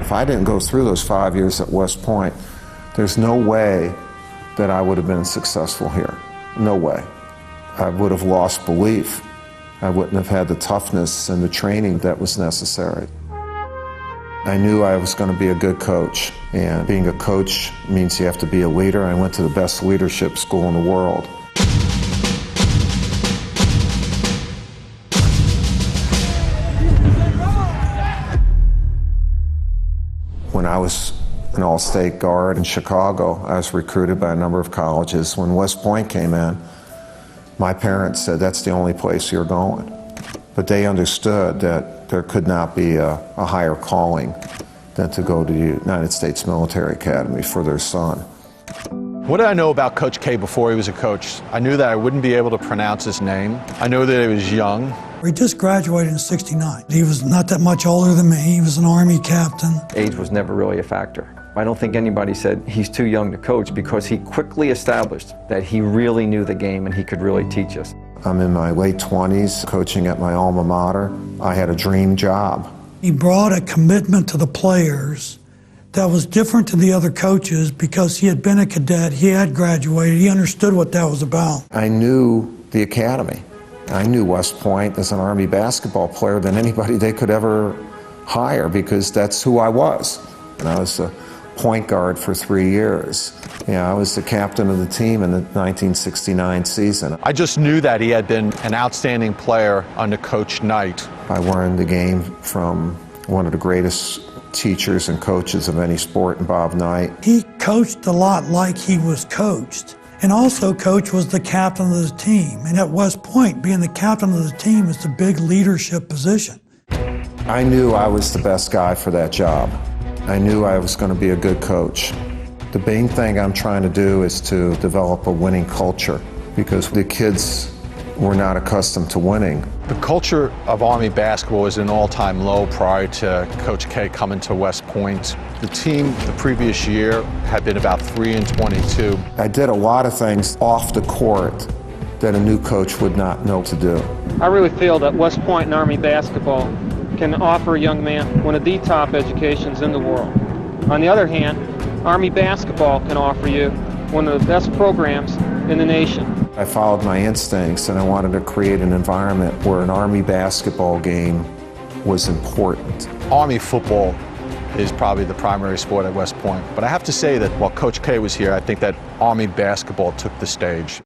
If I didn't go through those 5 years at West Point, there's no way that I would have been successful here. No way. I would have lost belief. I wouldn't have had the toughness and the training that was necessary. I knew I was going to be a good coach, and being a coach means you have to be a leader. I went to the best leadership school in the world. When I was an all-state guard in Chicago, I was recruited by a number of colleges. When West Point came in, my parents said, that's the only place you're going. But they understood that there could not be a higher calling than to go to the United States Military Academy for their son. What did I know about Coach K before he was a coach? I knew that I wouldn't be able to pronounce his name. I knew that he was young. He just graduated in '69. He was not that much older than me. He was an Army captain. Age was never really a factor. I don't think anybody said he's too young to coach, because he quickly established that he really knew the game and he could really teach us. I'm in my late 20s, coaching at my alma mater. I had a dream job. He brought a commitment to the players that was different to the other coaches because he had been a cadet, he had graduated, he understood what that was about. I knew the academy. I knew West Point as an Army basketball player than anybody they could ever hire, because that's who I was. And I was a point guard for 3 years. Yeah, I was the captain of the team in the 1969 season. I just knew that he had been an outstanding player under Coach Knight. I learned the game from one of the greatest teachers and coaches of any sport, in Bob Knight. He coached a lot like he was coached. And also, Coach was the captain of the team. And at West Point, being the captain of the team is a big leadership position. I knew I was the best guy for that job. I knew I was going to be a good coach. The main thing I'm trying to do is to develop a winning culture, because the kids were not accustomed to winning. The culture of Army basketball was at an all-time low prior to Coach K coming to West Point. The team the previous year had been about 3-22. I did a lot of things off the court that a new coach would not know to do. I really feel that West Point and Army basketball can offer a young man one of the top educations in the world. On the other hand, Army basketball can offer you one of the best programs in the nation. I followed my instincts, and I wanted to create an environment where an Army basketball game was important. Army football is probably the primary sport at West Point, but I have to say that while Coach K was here, I think that Army basketball took the stage.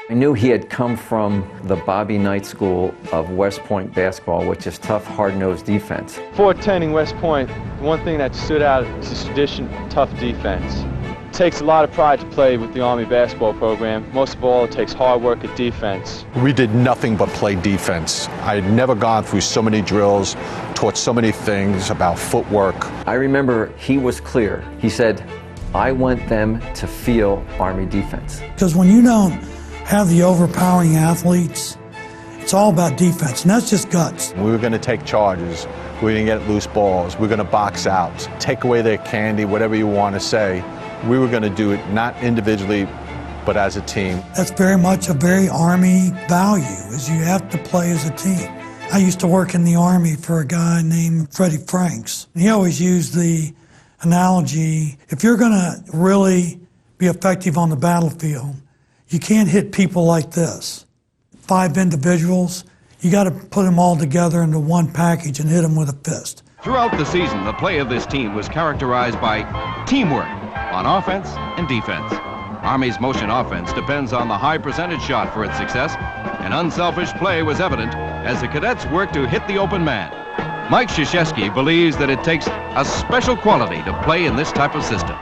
I knew he had come from the Bobby Knight School of West Point basketball, which is tough, hard-nosed defense. Before attending West Point, one thing that stood out is the tradition of tough defense. It takes a lot of pride to play with the Army basketball program. Most of all, it takes hard work at defense. We did nothing but play defense. I had never gone through so many drills, taught so many things about footwork. I remember he was clear. He said, I want them to feel Army defense. Because when you don't have the overpowering athletes, it's all about defense, and that's just guts. We were going to take charges. We were going to get loose balls. We were going to box out, take away their candy, whatever you want to say. We were going to do it not individually, but as a team. That's very much a very Army value, is you have to play as a team. I used to work in the Army for a guy named Freddie Franks. He always used the analogy, if you're going to really be effective on the battlefield, you can't hit people like this. 5 individuals, you got to put them all together into one package and hit them with a fist. Throughout the season, the play of this team was characterized by teamwork on offense and defense. Army's motion offense depends on the high percentage shot for its success, and unselfish play was evident as the cadets worked to hit the open man. Mike Krzyzewski believes that it takes a special quality to play in this type of system.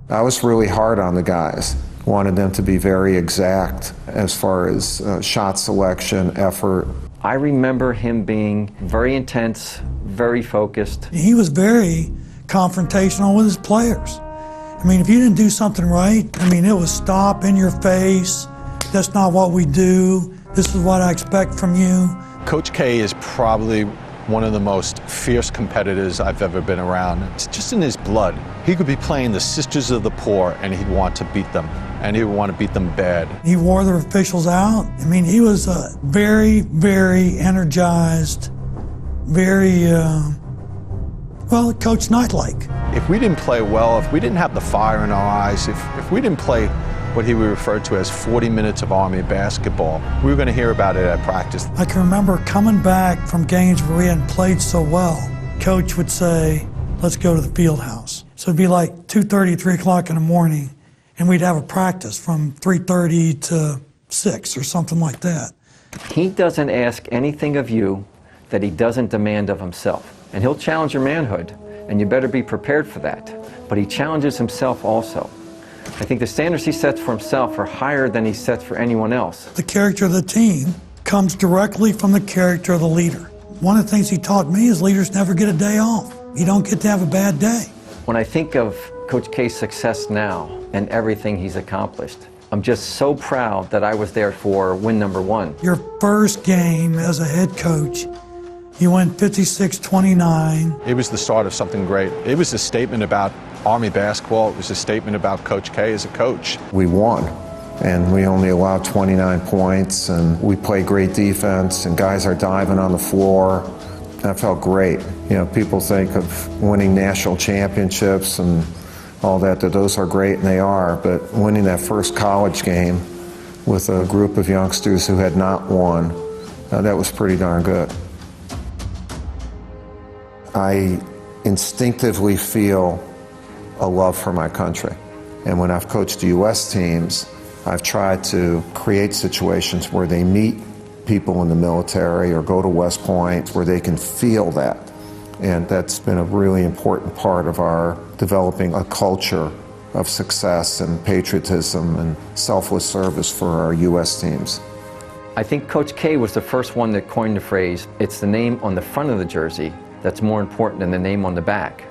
I was really hard on the guys. Wanted them to be very exact as far as shot selection, effort. I remember him being very intense, very focused. He was very confrontational with his players. I mean, if you didn't do something right, I mean, it was stop, in your face, that's not what we do, this is what I expect from you. Coach K is probably one of the most fierce competitors I've ever been around. It's just in his blood. He could be playing the Sisters of the Poor and he'd want to beat them, and he would want to beat them bad. He wore the officials out. I mean, he was very, very energized, very Well, Coach Knightlake. If we didn't play well, if we didn't have the fire in our eyes, if we didn't play what he would refer to as 40 minutes of Army basketball, we were going to hear about it at practice. I can remember coming back from games where we hadn't played so well. Coach would say, let's go to the field house. So it'd be like 2:30, 3 o'clock in the morning, and we'd have a practice from 3:30 to 6 or something like that. He doesn't ask anything of you that he doesn't demand of himself. And he'll challenge your manhood, and you better be prepared for that. But he challenges himself also. I think the standards he sets for himself are higher than he sets for anyone else. The character of the team comes directly from the character of the leader. One of the things he taught me is leaders never get a day off. You don't get to have a bad day. When I think of Coach K's success now and everything he's accomplished, I'm just so proud that I was there for win number 1. Your first game as a head coach, you went 56-29. It was the start of something great. It was a statement about Army basketball. It was a statement about Coach K as a coach. We won, and we only allowed 29 points, and we played great defense, and guys are diving on the floor. That felt great. You know, people think of winning national championships and all that those are great, and they are, but winning that first college game with a group of youngsters who had not won, that was pretty darn good. I instinctively feel a love for my country. And when I've coached U.S. teams, I've tried to create situations where they meet people in the military or go to West Point where they can feel that. And that's been a really important part of our developing a culture of success and patriotism and selfless service for our U.S. teams. I think Coach K was the first one that coined the phrase, it's the name on the front of the jersey that's more important than the name on the back.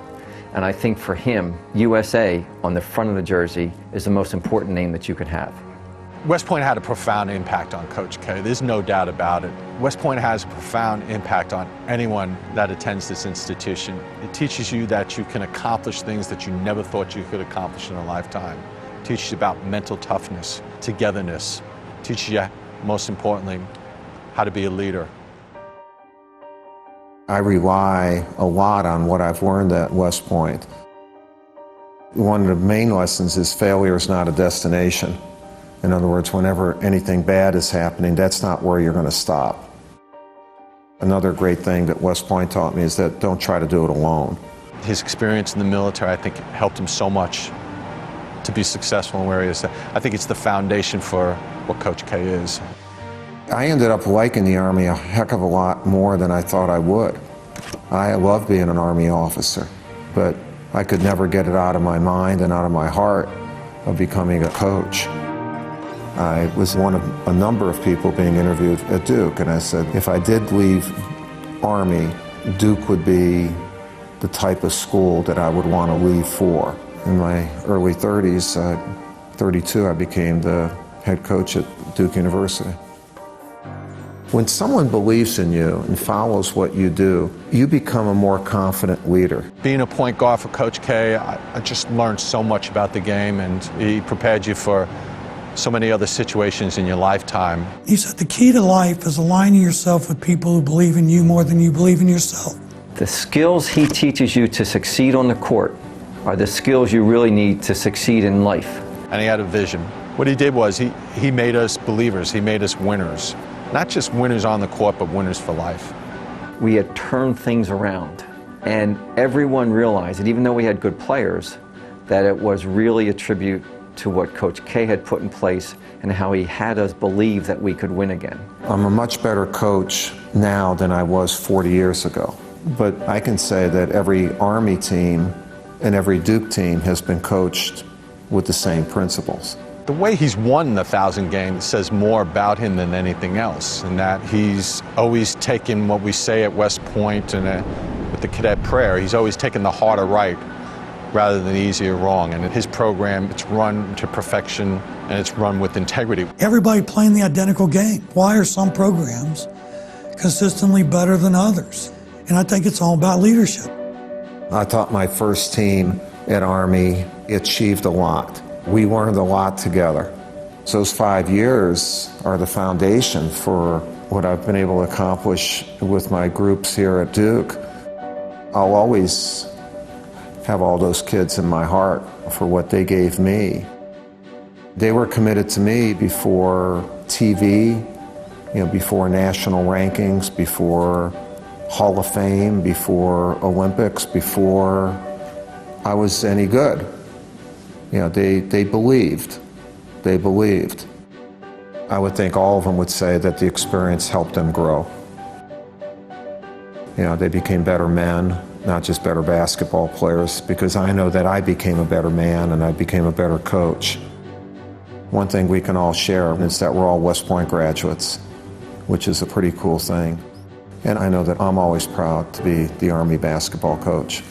And I think for him, USA on the front of the jersey is the most important name that you could have. West Point had a profound impact on Coach K. There's no doubt about it. West Point has a profound impact on anyone that attends this institution. It teaches you that you can accomplish things that you never thought you could accomplish in a lifetime. It teaches you about mental toughness, togetherness. It teaches you, most importantly, how to be a leader. I rely a lot on what I've learned at West Point. One of the main lessons is failure is not a destination. In other words, whenever anything bad is happening, that's not where you're going to stop. Another great thing that West Point taught me is that don't try to do it alone. His experience in the military, I think, helped him so much to be successful in where he is. I think it's the foundation for what Coach K is. I ended up liking the Army a heck of a lot more than I thought I would. I love being an Army officer, but I could never get it out of my mind and out of my heart of becoming a coach. I was one of a number of people being interviewed at Duke, and I said, if I did leave Army, Duke would be the type of school that I would want to leave for. In my early 30s, 32, I became the head coach at Duke University. When someone believes in you and follows what you do, you become a more confident leader. Being a point guard for Coach K, I just learned so much about the game, and he prepared you for so many other situations in your lifetime. He said the key to life is aligning yourself with people who believe in you more than you believe in yourself. The skills he teaches you to succeed on the court are the skills you really need to succeed in life. And he had a vision. What he did was he made us believers, he made us winners. Not just winners on the court, but winners for life. We had turned things around, and everyone realized that even though we had good players, that it was really a tribute to what Coach K had put in place and how he had us believe that we could win again. I'm a much better coach now than I was 40 years ago. But I can say that every Army team and every Duke team has been coached with the same principles. The way he's won the 1,000 games says more about him than anything else, in that he's always taken what we say at West Point and with the cadet prayer, he's always taken the harder right rather than easy or wrong. And in his program, it's run to perfection and it's run with integrity. Everybody playing the identical game. Why are some programs consistently better than others? And I think it's all about leadership. I taught my first team at Army achieved a lot. We learned a lot together. So those 5 years are the foundation for what I've been able to accomplish with my groups here at Duke. I'll always have all those kids in my heart for what they gave me. They were committed to me before TV, before national rankings, before Hall of Fame, before Olympics, before I was any good. They believed. They believed. I would think all of them would say that the experience helped them grow. They became better men, not just better basketball players, because I know that I became a better man and I became a better coach. One thing we can all share is that we're all West Point graduates, which is a pretty cool thing. And I know that I'm always proud to be the Army basketball coach.